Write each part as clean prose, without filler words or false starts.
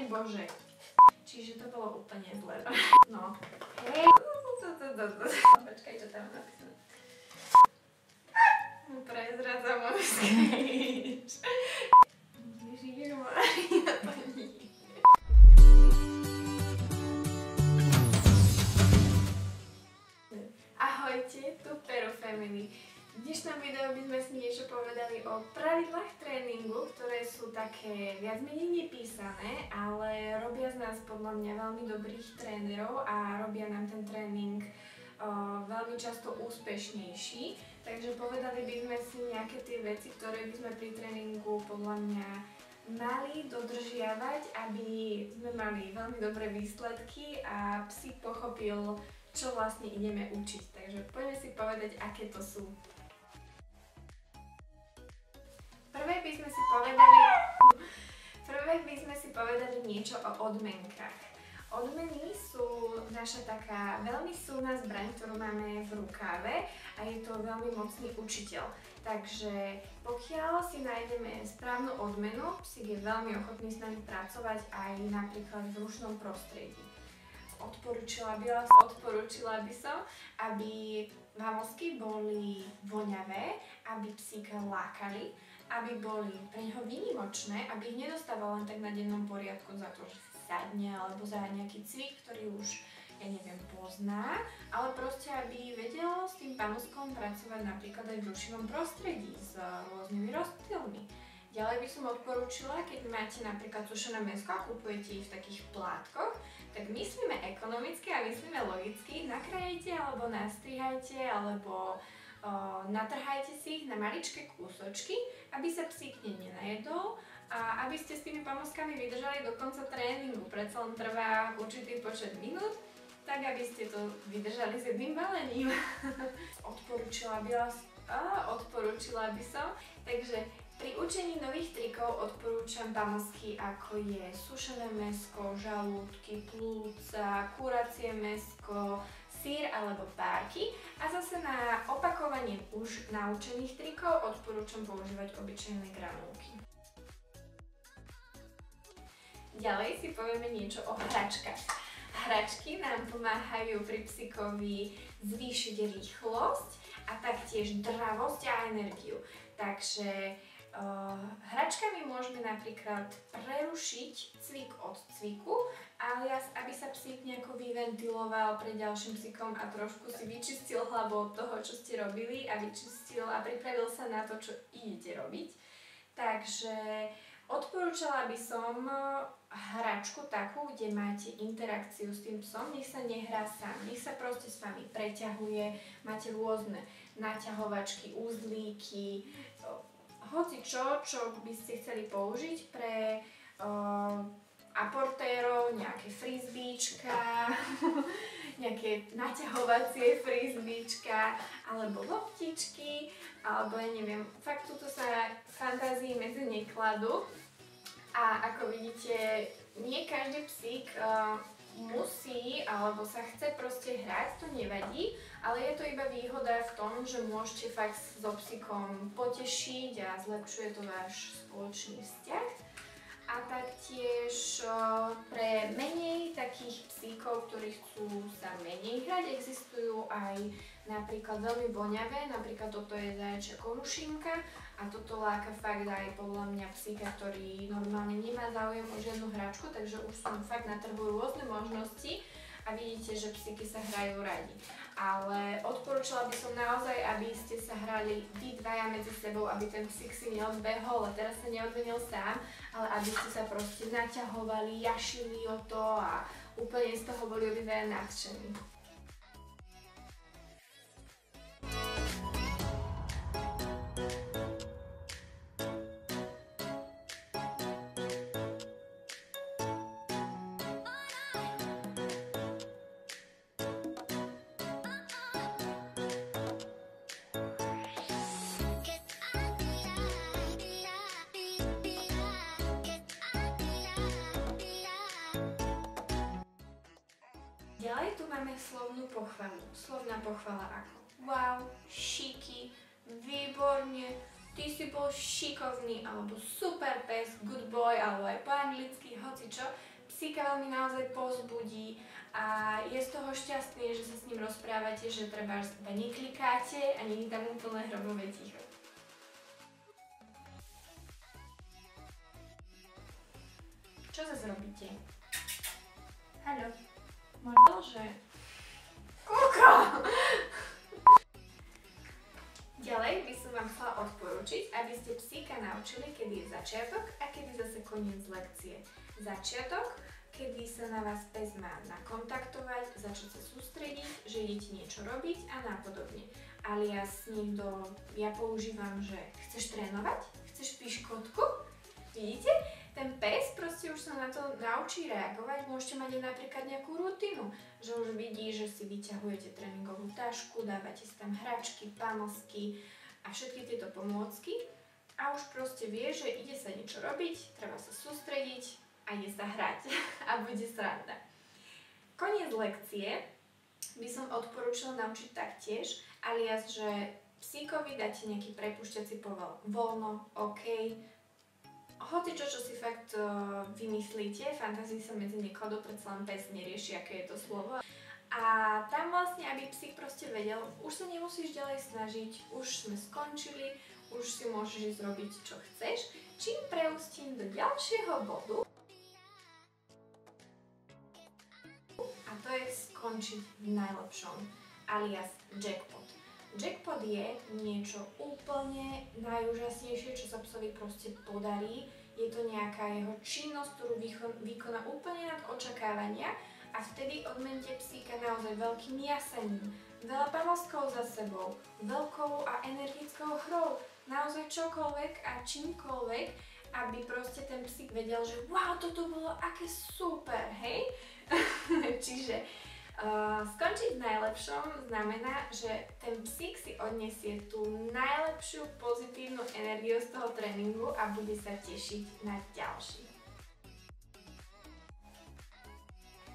bože. Čiže to bolo úplne zlé. No. Počkaj, čo tam napísané. Prezradza môj skryč. Ježišmaria, to nie. Ahojte, tu Pero Family. V dnešnom videu by sme si niečo povedali o pravidlách tréningu, ktoré sú také viac menej nepísané, ale robia z nás podľa mňa veľmi dobrých trénerov a robia nám ten tréning veľmi často úspešnejší. Takže povedali by sme si nejaké tie veci, ktoré by sme pri tréningu podľa mňa mali dodržiavať, aby sme mali veľmi dobré výsledky a psík pochopil, čo vlastne ideme učiť. Takže poďme si povedať, aké to sú. Prvé by sme si povedali niečo o odmenkách. Odmeny sú naša taká veľmi silná zbraň, ktorú máme v rukáve a je to veľmi mocný učiteľ. Takže pokiaľ si nájdeme správnu odmenu, psík je veľmi ochotný s nami pracovať aj napríklad v rušnom prostredí. Odporúčila by som, aby mamosky boli voňavé, aby psíka lákali, aby boli pre neho výnimočné, aby ich nedostával len tak na dennom poriadku za to, že sadne alebo za nejaký cvik, ktorý už, ja neviem, pozná, ale proste, aby vedel s tým pamoskom pracovať napríklad aj v rušivom prostredí s rôznymi rozptylmi. Ďalej by som odporúčila, keď máte napríklad sušené mäsko a kupujete ich v takých plátkoch, tak myslíme ekonomicky a myslíme logicky, nakrájajte alebo nastrihajte alebo natrhajte si ich na maličké kúsočky, aby sa psík nenajedol a aby ste s tými pamoskami vydržali do konca tréningu. Predsa len trvá určitý počet minút, tak aby ste to vydržali s jedným balením. Odporúčila by som, takže pri učení nových trikov odporúčam pamosky, ako je sušené mäsko, žalúdky, plúca, kuracie mäsko, syr alebo párky a zase na opakovanie už naučených trikov odporúčam používať obyčajné granulky. Ďalej si povieme niečo o hračkách. Hračky nám pomáhajú pri psíkovi zvýšiť rýchlosť a taktiež dravosť a energiu. Takže hračkami môžeme napríklad prerušiť cvik od cviku, alias aby sa psík nejako vyventiloval pred ďalším psíkom a trošku si vyčistil hlavu od toho, čo ste robili a vyčistil a pripravil sa na to, čo idete robiť. Takže odporúčala by som hračku takú, kde máte interakciu s tým psom, nech sa nehrá sám, nech sa proste s vami preťahuje, máte rôzne naťahovačky, uzlíky, hoci čo by ste chceli použiť pre aportérov, nejaké frisbíčka, nejaké naťahovacie frisbíčka, alebo loptičky, alebo ja neviem, fakt tuto sa fantázii medzi nekladú. A ako vidíte, nie každý psík musí alebo sa chce proste hrať, to nevadí, ale je to iba výhoda v tom, že môžete fakt so psíkom potešiť a zlepšuje to váš spoločný vzťah. A taktiež pre menej takých psíkov, ktorí chcú sa menej hrať, existujú aj napríklad veľmi voňavé, napríklad toto je zajačia korušinka a toto láka fakt aj podľa mňa psíka, ktorý normálne nemá záujem o žiadnu hračku, takže už som fakt na trhu rôzne možnosti a vidíte, že psíky sa hrajú radi. Ale odporúčala by som naozaj, aby ste sa hrali vy dvaja medzi sebou, aby ten psík si neodbehol a teraz sa neodvenil sám, ale aby ste sa proste naťahovali, jašili o to a úplne z toho boli obidvaja nadšení. Ďalej tu máme slovnú pochvalu. Slovná pochvala ako wow, šiky, výborne, ty si bol šikovný, alebo super pes, good boy, alebo aj po anglicky, hocičo. psíka veľmi naozaj povzbudí a je z toho šťastný, že sa s ním rozprávate, že treba neklikáte a nie je tam úplne hrobové ticho. Čo zase robíte? Haló? Možno, že... Kúka! Ďalej by som vám chcela odporúčiť, aby ste psíka naučili, kedy je začiatok a kedy zase koniec lekcie. Začiatok, kedy sa na vás pes má nakontaktovať, začať sa sústrediť, že idete niečo robiť a napodobne. Alias niekto, ja používam, že chceš trénovať, chceš piškotku, vidíte? Ten pes proste už sa na to naučí reagovať, môžete mať aj napríklad nejakú rutinu, že už vidí, že si vyťahujete tréningovú tašku, dávate si tam hračky, pamlsky a všetky tieto pomôcky a už proste vie, že ide sa niečo robiť, treba sa sústrediť a ide sa hrať a bude sranda. Koniec lekcie by som odporúčala naučiť taktiež, alias, že psíkovi dáte nejaký prepúšťací povel voľno, OK, hoci čo si fakt vymyslíte, fantázii sa medzi nekladú, predsa len pes nerieši, aké je to slovo. A tam vlastne, aby psík proste vedel, už sa nemusíš ďalej snažiť, už sme skončili, už si môžeš ísť robiť, čo chceš, čím preústím do ďalšieho bodu. A to je skončiť v najlepšom, alias jackpot. Jackpot je niečo úplne najúžasnejšie, čo sa psovi proste podarí. Je to nejaká jeho činnosť, ktorú vykoná úplne nad očakávania a vtedy odmente psíka naozaj veľkým jasením, veľa pamlskou za sebou, veľkou a energickou hrou, naozaj čokoľvek a čímkoľvek, aby proste ten psík vedel, že wow, toto bolo aké super, hej? Čiže skončiť v najlepšom znamená, že ten psík si odniesie tú najlepšiu pozitívnu energiu z toho tréningu a bude sa tešiť na ďalší.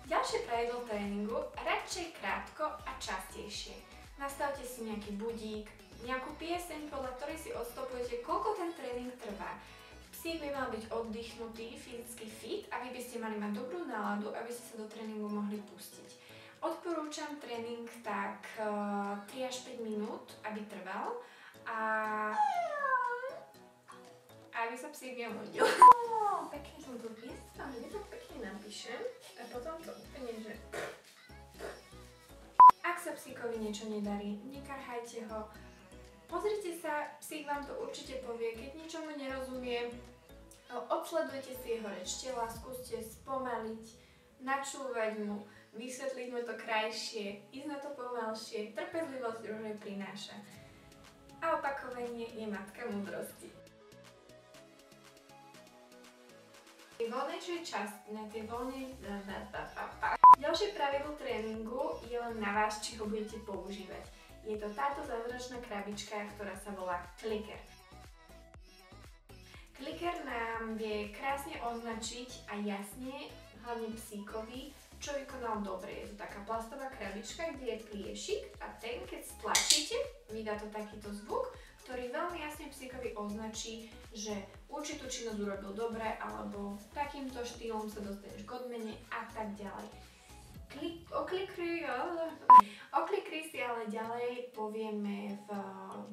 Ďalšie pravidlo tréningu, radšej krátko a častejšie. Nastavte si nejaký budík, nejakú pieseň, podľa ktorej si odstopujete, koľko ten tréning trvá. Psík by mal byť oddychnutý, fyzicky fit a vy by ste mali mať dobrú náladu, aby ste sa do tréningu mohli pustiť. Odporúčam tréning tak 3 až 5 minút, aby trval a aby sa psík neunudil. Pekne som to písala, ja to pekne napíšem a potom to úplne, že... Ak sa psíkovi niečo nedarí, nekarhajte ho. Pozrite sa, psík vám to určite povie, keď niečomu nerozumie, odsledujte si jeho reč tela, skúste spomaliť, načúvať mu, vysvetliť mu to krajšie, ísť na to pomalšie, trpezlivosť už aj prináša. A opakovanie je matka múdrosti. Tie voľnejšie časti, na tie voľnej... Ďalšie pravidlo tréningu je len na vás, či ho budete používať. Je to táto zázračná krabička, ktorá sa volá Clicker. Clicker nám vie krásne označiť a jasne, hlavne psíkovi, čo vykonal dobre. Je to taká plastová krabička, kde je pliešik a ten, keď stlačíte, vydá to takýto zvuk, ktorý veľmi jasne psíkovi označí, že určitú činnosť urobil dobre, alebo takýmto štýlom sa dostaneš k odmene a tak ďalej. O Clickeri si ale ďalej povieme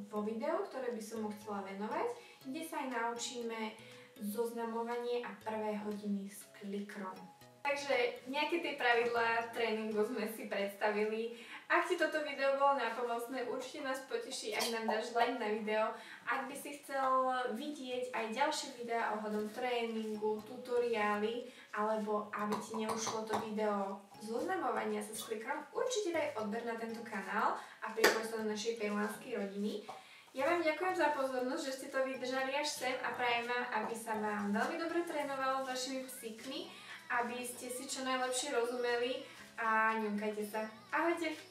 vo videu, ktoré by som mu chcela venovať, kde sa aj naučíme zoznamovanie a prvé hodiny s Clickerom. Takže nejaké tie pravidlá tréningu sme si predstavili. Ak ti toto video bolo nápomocné, určite nás poteší, ak nám dáš like na video. Ak by si chcel vidieť aj ďalšie videá ohľadom tréningu, tutoriály, alebo aby ti neušlo to video zoznamovania sa s Clickerom, určite daj odber na tento kanál a pripoj sa do našej peruánskej rodiny. Ja vám ďakujem za pozornosť, že ste to vydržali až sem a prajem vám, aby sa vám veľmi dobre trénovalo s vašimi psíkmi, aby ste si čo najlepšie rozumeli a ňunkajte sa. Ahojte!